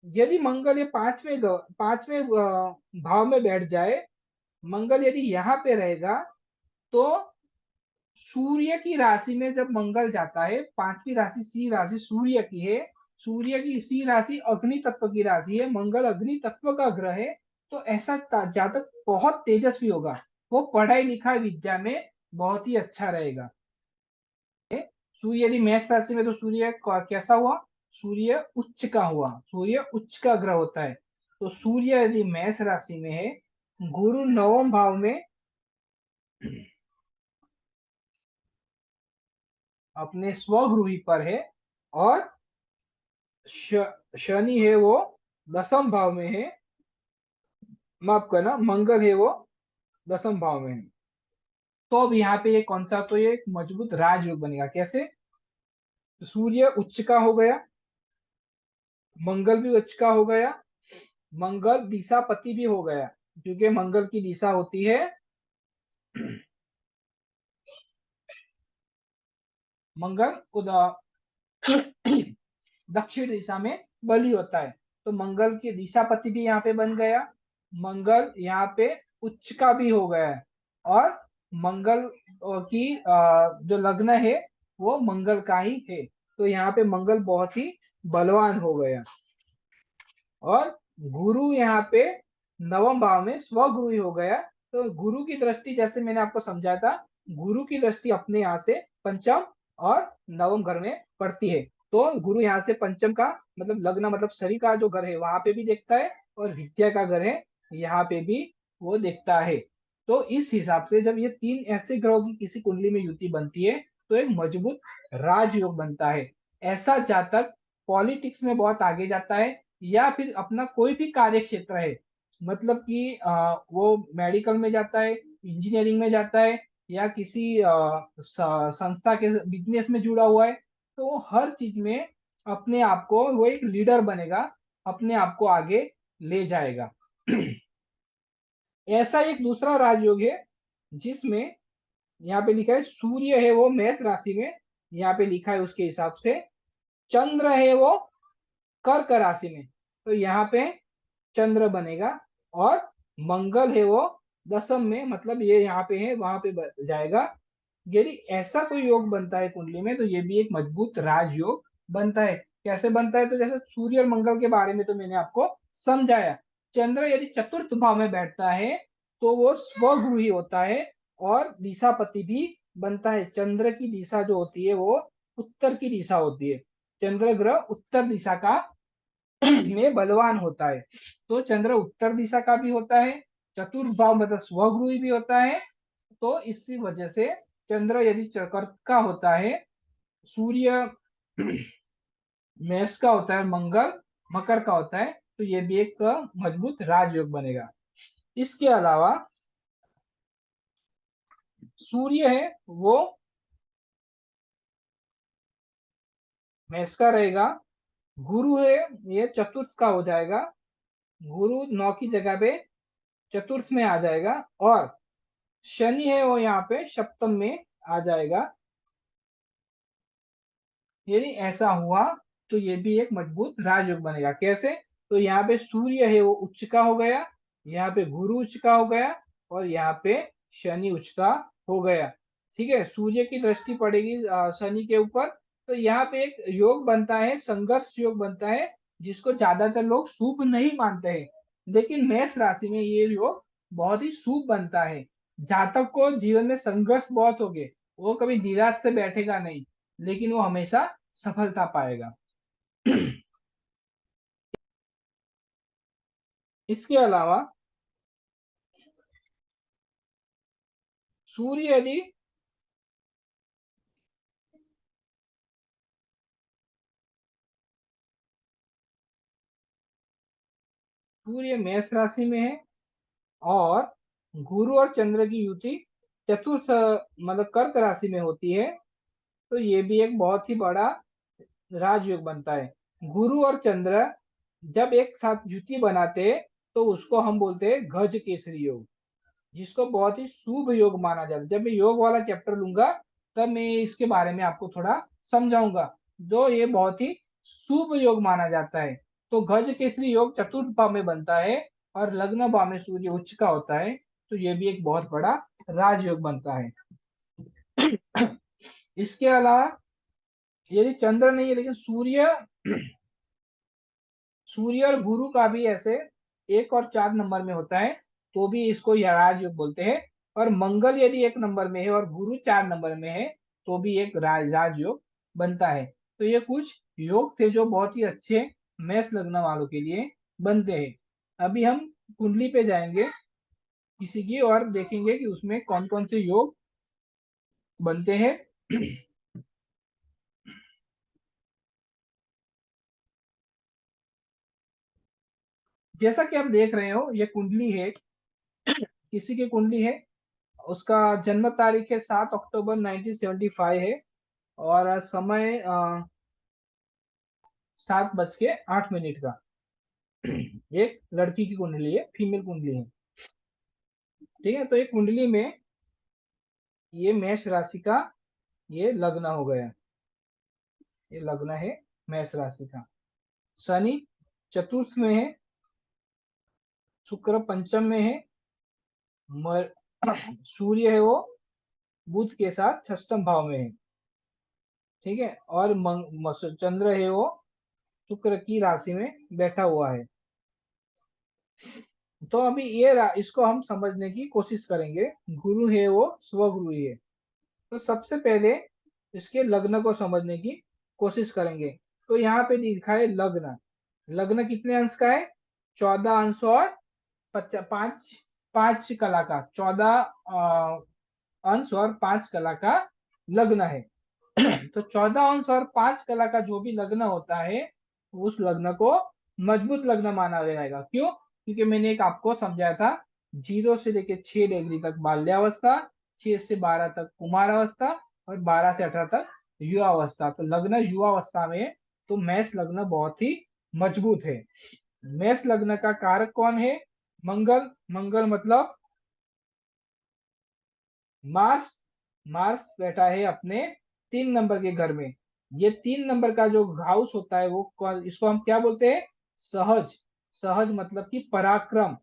यदि मंगल ये पांचवें भाव में बैठ जाए, मंगल यदि यहाँ पे रहेगा तो सूर्य की राशि में जब मंगल जाता है, पांचवी राशि सी राशि सूर्य की है, सूर्य की सी राशि अग्नि तत्व की राशि है, मंगल अग्नि तत्व का ग्रह है। तो ऐसा जातक बहुत तेजस्वी होगा, वो पढ़ाई लिखाई विद्या में बहुत ही अच्छा रहेगा। सूर्य यदि मेष राशि में तो सूर्य कैसा हुआ, सूर्य उच्च का हुआ, सूर्य उच्च का ग्रह होता है। तो सूर्य यदि मेष राशि में है, गुरु नवम भाव में अपने स्वगृही पर है, और शनि है वो दसम भाव में है, माफ करना मंगल है वो दसम भाव में है। तो अब यहाँ पे ये कौन सा, तो ये एक मजबूत राजयोग बनेगा। कैसे, तो सूर्य उच्च का हो गया, मंगल भी उच्च का हो गया, मंगल दिशापति भी हो गया, क्योंकि मंगल की दिशा होती है मंगल दक्षिण दिशा में बलि होता है। तो मंगल की दिशापति भी यहाँ पे बन गया, मंगल यहाँ पे उच्च का भी हो गया है, और मंगल की जो लग्न है वो मंगल का ही है। तो यहाँ पे मंगल बहुत ही बलवान हो गया। और गुरु यहाँ पे नवम भाव में स्वगुरु हो गया। तो गुरु की दृष्टि, जैसे मैंने आपको समझाया था, गुरु की दृष्टि अपने यहाँ से पंचम और नवम घर में पड़ती है। तो गुरु यहाँ से पंचम का मतलब लग्न मतलब शरीर का जो घर है वहां पे भी देखता है, और विद्या का घर है यहाँ पे भी वो देखता है। तो इस हिसाब से जब ये तीन ऐसे ग्रहों की किसी कुंडली में युति बनती है तो एक मजबूत राजयोग बनता है। ऐसा जातक पॉलिटिक्स में बहुत आगे जाता है, या फिर अपना कोई भी कार्य क्षेत्र है, मतलब कि वो मेडिकल में जाता है, इंजीनियरिंग में जाता है, या किसी संस्था के बिजनेस में जुड़ा हुआ है, तो वो हर चीज में अपने आप को वो एक लीडर बनेगा, अपने आप को आगे ले जाएगा। ऐसा एक दूसरा राजयोग है जिसमें यहाँ पे लिखा है सूर्य है वो मेष राशि में, यहाँ पे लिखा है उसके हिसाब से चंद्र है वो कर्क राशि में। तो यहाँ पे चंद्र बनेगा, और मंगल है वो दसम में, मतलब ये यहाँ पे है वहां पे जाएगा। यदि ऐसा कोई योग बनता है कुंडली में तो ये भी एक मजबूत राजयोग बनता है। कैसे बनता है, तो जैसे सूर्य और मंगल के बारे में तो मैंने आपको समझाया। चंद्र यदि चतुर्थ भाव में बैठता है तो वो स्वगृही होता है, और दिशापति भी बनता है। चंद्र की दिशा जो होती है वो उत्तर की दिशा होती है, चंद्र ग्रह उत्तर दिशा का में बलवान होता है। तो चंद्र उत्तर दिशा का भी होता है, चतुर्थ भाव मतलब स्वगृही भी होता है। तो इसी वजह से चंद्र यदि कर्क का होता है, सूर्य मेष का होता है, मंगल मकर का होता है, तो ये भी एक मजबूत राजयोग बनेगा। इसके अलावा सूर्य है वो मेष का रहेगा, गुरु है ये चतुर्थ का हो जाएगा, गुरु 9 की जगह पे चतुर्थ में आ जाएगा, और शनि है वो यहाँ पे सप्तम में आ जाएगा। यदि ऐसा हुआ तो ये भी एक मजबूत राजयोग बनेगा। कैसे, तो यहाँ पे सूर्य है वो उच्च का हो गया, यहाँ पे गुरु उच्च का हो गया, और यहाँ पे शनि उच्च का हो गया। ठीक है, सूर्य की दृष्टि पड़ेगी शनि के ऊपर। तो यहाँ पे एक योग बनता है, संघर्ष योग बनता है, जिसको ज्यादातर लोग शुभ नहीं मानते हैं, लेकिन मेष राशि में ये योग बहुत ही शुभ बनता है। जातक को जीवन में संघर्ष बहुत हो गए, वो कभी निराश से बैठेगा नहीं, लेकिन वो हमेशा सफलता पाएगा। इसके अलावा सूर्य यदि सूर्य मेष राशि में है और गुरु और चंद्र की युति चतुर्थ मतलब कर्क राशि में होती है, तो ये भी एक बहुत ही बड़ा राजयोग बनता है। गुरु और चंद्र जब एक साथ युति बनाते हैं तो उसको हम बोलते हैं गज केसरी योग, जिसको बहुत ही शुभ योग माना जाता है। जब मैं योग वाला चैप्टर लूंगा तब मैं इसके बारे में आपको थोड़ा समझाऊंगा, जो ये बहुत ही शुभ योग माना जाता है। तो गज केसरी योग चतुर्थ भाव में बनता है और लग्न भाव में सूर्य उच्च का होता है, तो ये भी एक बहुत बड़ा राजयोग बनता है। इसके अलावा यदि चंद्र नहीं है लेकिन सूर्य, सूर्य और गुरु का भी ऐसे 1 और 4 नंबर में होता है, तो भी इसको राजयोग बोलते हैं। और मंगल यदि 1 नंबर में है और गुरु 4 नंबर में है तो भी एक राजयोग बनता है। तो ये कुछ योग थे जो बहुत ही अच्छे मेष लग्न वालों के लिए बनते हैं। अभी हम कुंडली पे जाएंगे किसी की और देखेंगे कि उसमें कौन कौन से योग बनते हैं। जैसा कि आप देख रहे हो ये कुंडली है, किसी की कुंडली है। उसका जन्म तारीख है 7 अक्टूबर 1975 है और समय 7:08 का। एक लड़की की कुंडली है, फीमेल कुंडली है। ठीक है, तो एक कुंडली में ये मेष राशि का ये लग्न हो गया, ये लग्न है मेष राशि का। शनि चतुर्थ में है, शुक्र पंचम में है, म- सूर्य है वो बुध के साथ षष्ठम भाव में है। ठीक है, और चंद्र है वो शुक्र की राशि में बैठा हुआ है। तो अभी इसको हम समझने की कोशिश करेंगे। गुरु है वो स्वगुरु ही है, तो सबसे पहले इसके लग्न को समझने की कोशिश करेंगे। तो यहाँ पे लिखा है लग्न। लग्न कितने अंश का है? 14 अंश और पांच, 5 कला का 14 अंश और 5 कला का लग्न है। तो 14 अंश और 5 कला का जो भी लग्न होता है उस लग्न को मजबूत लग्न माना जाएगा। क्यों? क्योंकि मैंने एक आपको समझाया था, 0 से लेकर 6 डिग्री तक बाल्यावस्था, 6 से 12 तक कुमारावस्था और 12 से 18 तक युवावस्था। तो लग्न युवावस्था में, तो मेष लग्न बहुत ही मजबूत है। मेष लग्न का कारक कौन है? मंगल। मंगल मतलब मार्स। मार्स बैठा है अपने 3 नंबर के घर में। ये 3 नंबर का जो हाउस होता है वो इसको हम क्या बोलते हैं? सहज। सहज मतलब कि पराक्रम।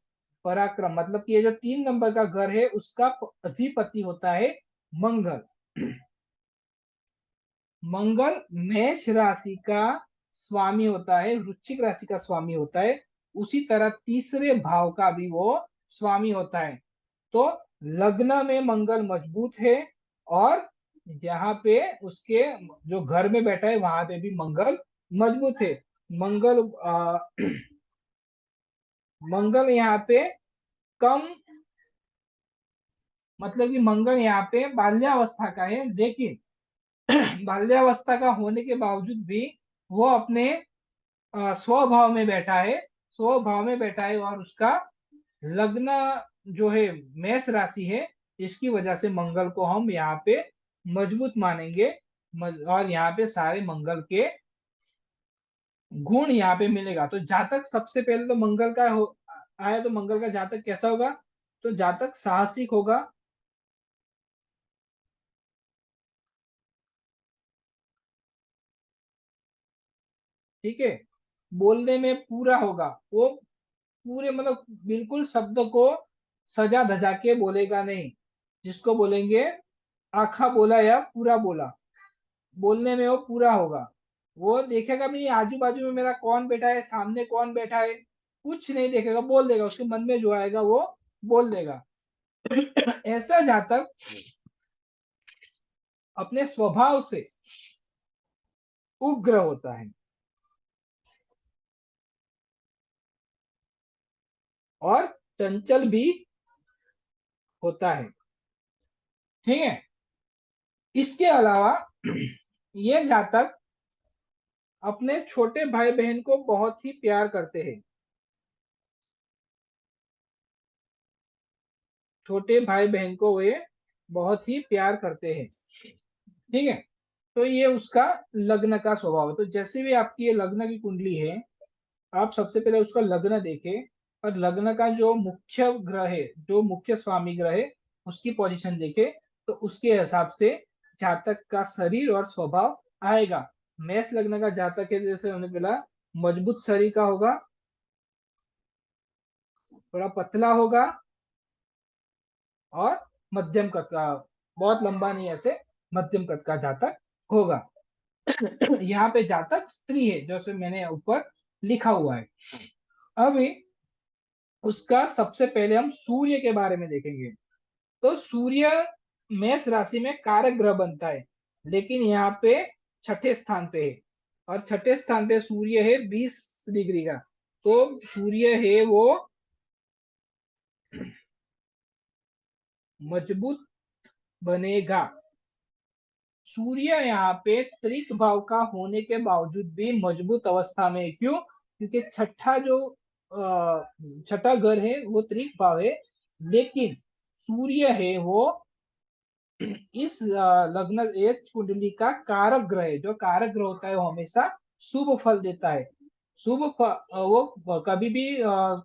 पराक्रम मतलब कि ये जो 3 नंबर का घर है उसका अधिपति होता है मंगल। मंगल मेष राशि का स्वामी होता है, वृश्चिक राशि का स्वामी होता है। उसी तरह तीसरे भाव का भी वो स्वामी होता है। तो लग्न में मंगल मजबूत है और यहाँ पे उसके जो घर में बैठा है वहां पे भी मंगल मजबूत है। मंगल मंगल यहाँ पे कम, मतलब कि मंगल यहाँ पे बाल्यावस्था का है, लेकिन बाल्यावस्था का होने के बावजूद भी वो अपने स्वभाव में बैठा है। स्वभाव में बैठा है और उसका लग्न जो है मेष राशि है, इसकी वजह से मंगल को हम यहाँ पे मजबूत मानेंगे। और यहाँ पे सारे मंगल के गुण यहाँ पे मिलेगा। तो जातक सबसे पहले तो मंगल का आया, तो मंगल का जातक कैसा होगा? तो जातक साहसिक होगा। ठीक है, बोलने में पूरा होगा वो, पूरे मतलब बिल्कुल शब्द को सजा धजा के बोलेगा नहीं, जिसको बोलेंगे आखा बोला या पूरा बोला। बोलने में वो पूरा होगा। वो देखेगा भी नहीं आजू बाजू में मेरा कौन बैठा है, सामने कौन बैठा है, कुछ नहीं देखेगा, बोल देगा, उसके मन में जो आएगा वो बोल देगा। ऐसा जातक अपने स्वभाव से उग्र होता है और चंचल भी होता है। ठीक है, इसके अलावा ये जातक अपने छोटे भाई बहन को बहुत ही प्यार करते हैं। छोटे भाई बहन को वे बहुत ही प्यार करते हैं। ठीक है, तो ये उसका लग्न का स्वभाव है। तो जैसे भी आपकी ये लग्न की कुंडली है, आप सबसे पहले उसका लग्न देखें, और लग्न का जो मुख्य ग्रह है, जो मुख्य स्वामी ग्रह है, उसकी पोजीशन देखें, तो उसके हिसाब से जातक का शरीर और स्वभाव आएगा। मेष लग्न का जातक है, जैसे हमने बोला, मजबूत शरीर का होगा, थोड़ा पतला होगा, और मध्यम कद का, बहुत लंबा नहीं, ऐसे मध्यम कद का जातक होगा। यहाँ पे जातक स्त्री है, जैसे मैंने ऊपर लिखा हुआ है। अभी उसका सबसे पहले हम सूर्य के बारे में देखेंगे। तो सूर्य मेष राशि में कारक ग्रह बनता है, लेकिन यहाँ पे छठे स्थान पे है, और छठे स्थान पे सूर्य है 20 डिग्री का। तो सूर्य है वो मजबूत बनेगा। सूर्य यहाँ पे त्रिक भाव का होने के बावजूद भी मजबूत अवस्था में है। क्यों? क्योंकि छठा घर है वो त्रिक भाव है, लेकिन सूर्य है वो इस लग्न, एक कुंडली का कारक ग्रह है। जो कारक ग्रह होता है वो हमेशा शुभ फल देता है। वो कभी भी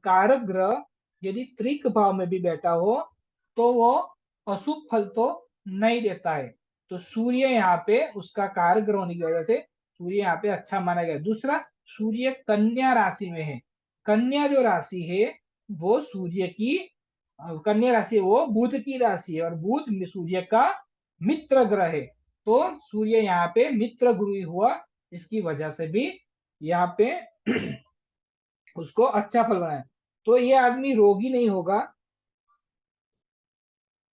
कारक ग्रह यदि त्रिक भाव में भी बैठा हो तो वो अशुभ फल तो नहीं देता है। तो सूर्य यहाँ पे उसका कारक ग्रह होने की वजह से सूर्य यहाँ पे अच्छा माना गया। दूसरा, सूर्य कन्या राशि में है। कन्या जो राशि है वो सूर्य की, कन्या राशि वो बुध की राशि है, और बुध सूर्य का मित्र ग्रह है। तो सूर्य यहाँ पे मित्र गुरु हुआ, इसकी वजह से भी यहाँ पे उसको अच्छा फल बनाए। तो ये आदमी रोगी नहीं होगा।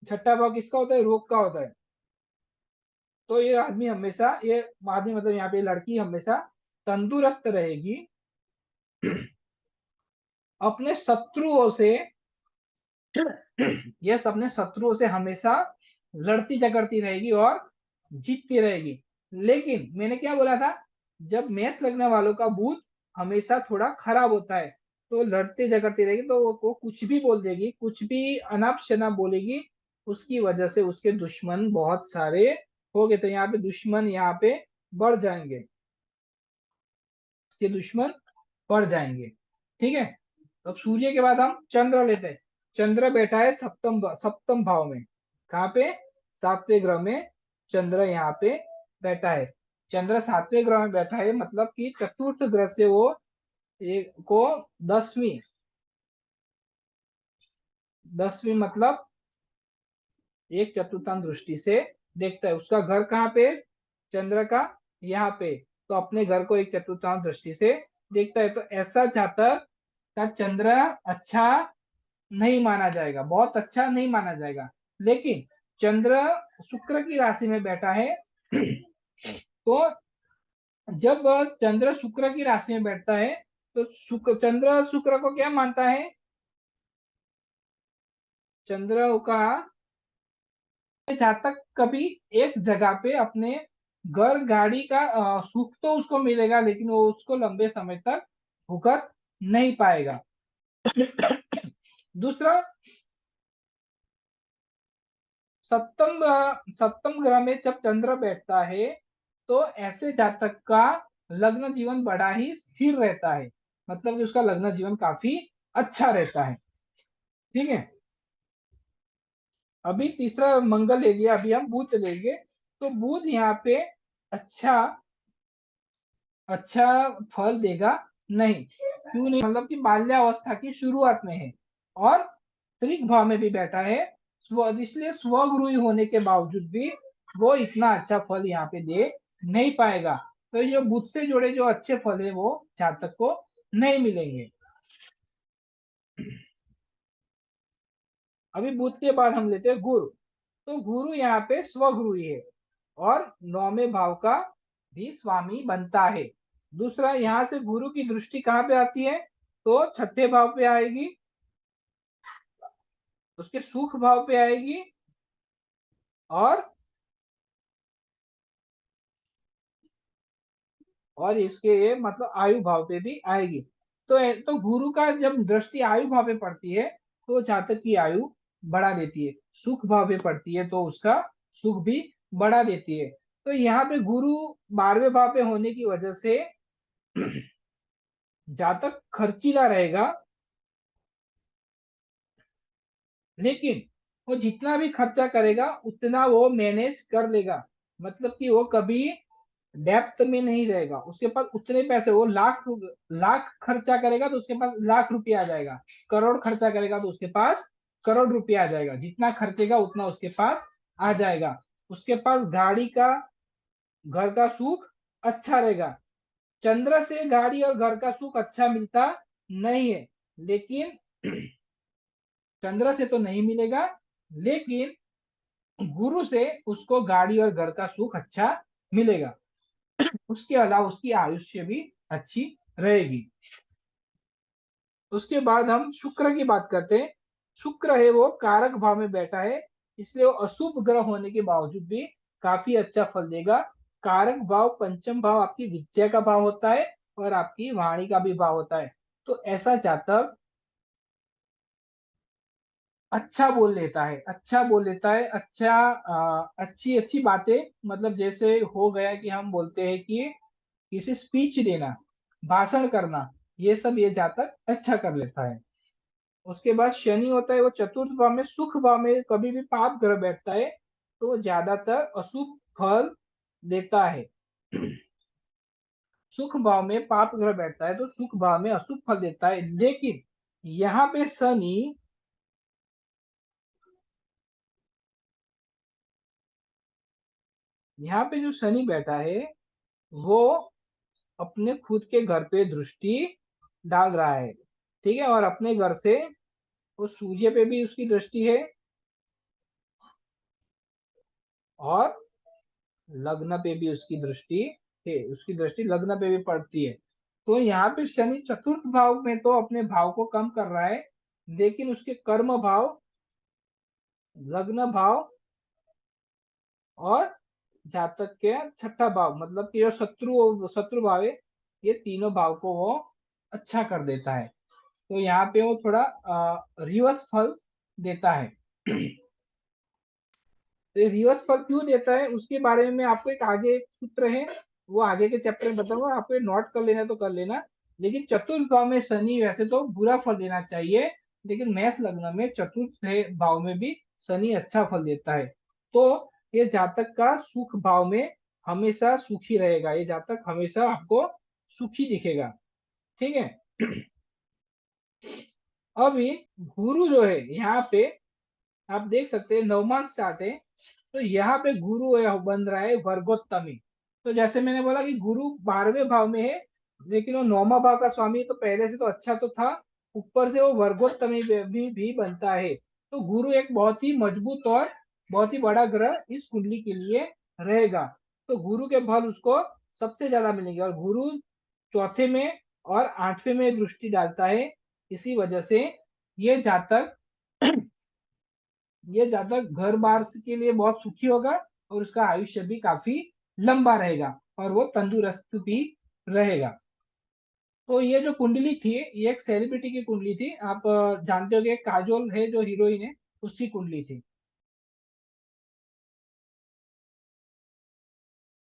छठा भाव किसका होता है? रोग का होता है। तो ये आदमी हमेशा, ये आदमी मतलब यहाँ पे लड़की हमेशा तंदुरुस्त रहेगी, अपने शत्रुओं से यह अपने शत्रुओं से हमेशा लड़ती झगड़ती रहेगी और जीतती रहेगी। लेकिन मैंने क्या बोला था, जब मैच लगने वालों का बूथ हमेशा थोड़ा खराब होता है, तो लड़ते झगड़ती रहेगी, तो वो कुछ भी बोल देगी, कुछ भी अनाप शनाप बोलेगी, उसकी वजह से उसके दुश्मन बहुत सारे हो गए। तो यहाँ पे दुश्मन यहाँ पे बढ़ जाएंगे, उसके दुश्मन बढ़ जाएंगे। ठीक है, अब सूर्य के बाद हम चंद्र लेते हैं। चंद्र बैठा है सप्तम भाव में। कहाँ पे? सातवें ग्रह में चंद्र यहाँ पे बैठा है। चंद्र सातवें ग्रह में बैठा है, मतलब कि चतुर्थ ग्रह से वो एक को 10वीं, 10वीं मतलब एक चतुर्थांश दृष्टि से देखता है। उसका घर कहाँ पे? चंद्र का यहाँ पे। तो अपने घर को एक चतुर्थांश दृष्टि से देखता है। तो ऐसा जातक का चंद्र अच्छा नहीं माना जाएगा, बहुत अच्छा नहीं माना जाएगा। लेकिन चंद्र शुक्र की राशि में बैठा है, तो जब चंद्र शुक्र की राशि में बैठता है, तो चंद्र शुक्र को क्या मानता है? चंद्र का जातक कभी एक जगह पे अपने घर गाड़ी का सुख तो उसको मिलेगा, लेकिन वो उसको लंबे समय तक भुगत नहीं पाएगा। दूसरा, सप्तम ग्रह में जब चंद्र बैठता है, तो ऐसे जातक का लग्न जीवन बड़ा ही स्थिर रहता है, मतलब कि उसका लग्न जीवन काफी अच्छा रहता है। ठीक है, अभी तीसरा मंगल ले लिया, अभी हम बुध लेंगे। तो बुध यहाँ पे अच्छा अच्छा फल देगा नहीं। क्यों नहीं? मतलब कि बाल्यावस्था की शुरुआत में है, और त्रिक भाव में भी बैठा है, इसलिए स्वगुरु होने के बावजूद भी वो इतना अच्छा फल यहाँ पे दे नहीं पाएगा। तो ये बुध से जुड़े जो अच्छे फल है वो जातक को नहीं मिलेंगे। अभी बुध के बाद हम लेते हैं गुरु। तो गुरु यहाँ पे स्वगुरु ही है, और 9वें भाव का भी स्वामी बनता है। दूसरा, यहाँ से गुरु की दृष्टि कहाँ पे आती है? तो छठे भाव पे आएगी, उसके सुख भाव पे आएगी, और इसके मतलब आयु भाव पे भी आएगी। तो गुरु का जब दृष्टि आयु भाव पे पड़ती है, तो जातक की आयु बढ़ा देती है, सुख भाव में पड़ती है तो उसका सुख भी बढ़ा देती है। तो यहाँ पे गुरु 12वें भाव पे होने की वजह से जातक खर्चीला रहेगा, लेकिन वो जितना भी खर्चा करेगा उतना वो मैनेज कर लेगा। मतलब कि वो कभी डेप्थ में नहीं रहेगा, उसके पास उतने पैसे, वो लाख खर्चा करेगा तो उसके पास लाख रुपया आ जाएगा, करोड़ खर्चा करेगा तो उसके पास करोड़ रुपया आ जाएगा, जितना खर्चेगा उतना उसके पास आ जाएगा। उसके पास गाड़ी का, घर का सुख अच्छा रहेगा। चंद्र से गाड़ी और घर का सुख अच्छा मिलता नहीं है, लेकिन चंद्र से तो नहीं मिलेगा, लेकिन गुरु से उसको गाड़ी और घर का सुख अच्छा मिलेगा। उसके अलावा उसकी आयुष्य भी अच्छी रहेगी। उसके बाद हम शुक्र की बात करते हैं। शुक्र है वो कारक भाव में बैठा है, इसलिए वो अशुभ ग्रह होने के बावजूद भी काफी अच्छा फल देगा। कारक भाव पंचम भाव आपकी विद्या का भाव होता है और आपकी वाणी का भी भाव होता है। तो ऐसा जातक अच्छा बोल लेता है, अच्छा बोल लेता है, अच्छा अच्छी अच्छी बातें, मतलब जैसे हो गया कि हम बोलते हैं कि किसी स्पीच देना, भाषण करना, ये सब ये जातक अच्छा कर लेता है। उसके बाद शनि होता है वो चतुर्थ भाव में, सुख भाव में कभी भी पाप ग्रह बैठता है तो वो ज्यादातर अशुभ फल देता है। सुख भाव में पाप ग्रह बैठता है तो सुख भाव में अशुभ फल देता है, लेकिन यहाँ पे शनि, यहाँ पे जो शनि बैठा है वो अपने खुद के घर पे दृष्टि डाल रहा है, ठीक है, और अपने घर से वो सूर्य पे भी उसकी दृष्टि है और लग्न पे भी उसकी दृष्टि है, उसकी दृष्टि लग्न पे भी पड़ती है। तो यहाँ पे शनि चतुर्थ भाव में तो अपने भाव को कम कर रहा है, लेकिन उसके कर्म भाव, लग्न भाव और जातक के छठा भाव, मतलब कि जो शत्रु शत्रु भाव है, ये तीनों भाव को वो अच्छा कर देता है। तो यहाँ पे वो थोड़ा रिवर्स फल देता है। तो ये रिवर्स फल क्यों देता है उसके बारे में आपको एक आगे एक सूत्र है, वो आगे के चैप्टर में बताऊंगा, आपको नोट कर लेना तो कर लेना। लेकिन चतुर्थ भाव में शनि वैसे तो बुरा फल देना चाहिए, लेकिन मेष लग्न में चतुर्थ भाव में भी शनि अच्छा फल देता है। तो ये जातक का सुख भाव में हमेशा सुखी रहेगा, ये जातक हमेशा आपको सुखी दिखेगा, ठीक है। अभी गुरु जो है यहाँ पे आप देख सकते हैं, नवमांश चार्ट है, तो यहाँ पे गुरु बन रहा है वर्गोत्तमी। तो जैसे मैंने बोला कि गुरु 12वें भाव में है, लेकिन वो 9वां भाव का स्वामी है, तो पहले से तो अच्छा तो था, ऊपर से वो वर्गोत्तमी भी बनता है। तो गुरु एक बहुत ही मजबूत और बहुत ही बड़ा ग्रह इस कुंडली के लिए रहेगा। तो गुरु के फल उसको सबसे ज्यादा मिलेंगे, और गुरु चौथे में और 8वें में दृष्टि डालता है। इसी वजह से ये जातक ये जातक घर बार के लिए बहुत सुखी होगा और उसका आयुष्य भी काफी लंबा रहेगा और वो तंदुरुस्त भी रहेगा। तो ये जो कुंडली थी ये एक सेलिब्रिटी की कुंडली थी, आप जानते हो कि काजोल है जो हीरोइन है, उसकी कुंडली थी।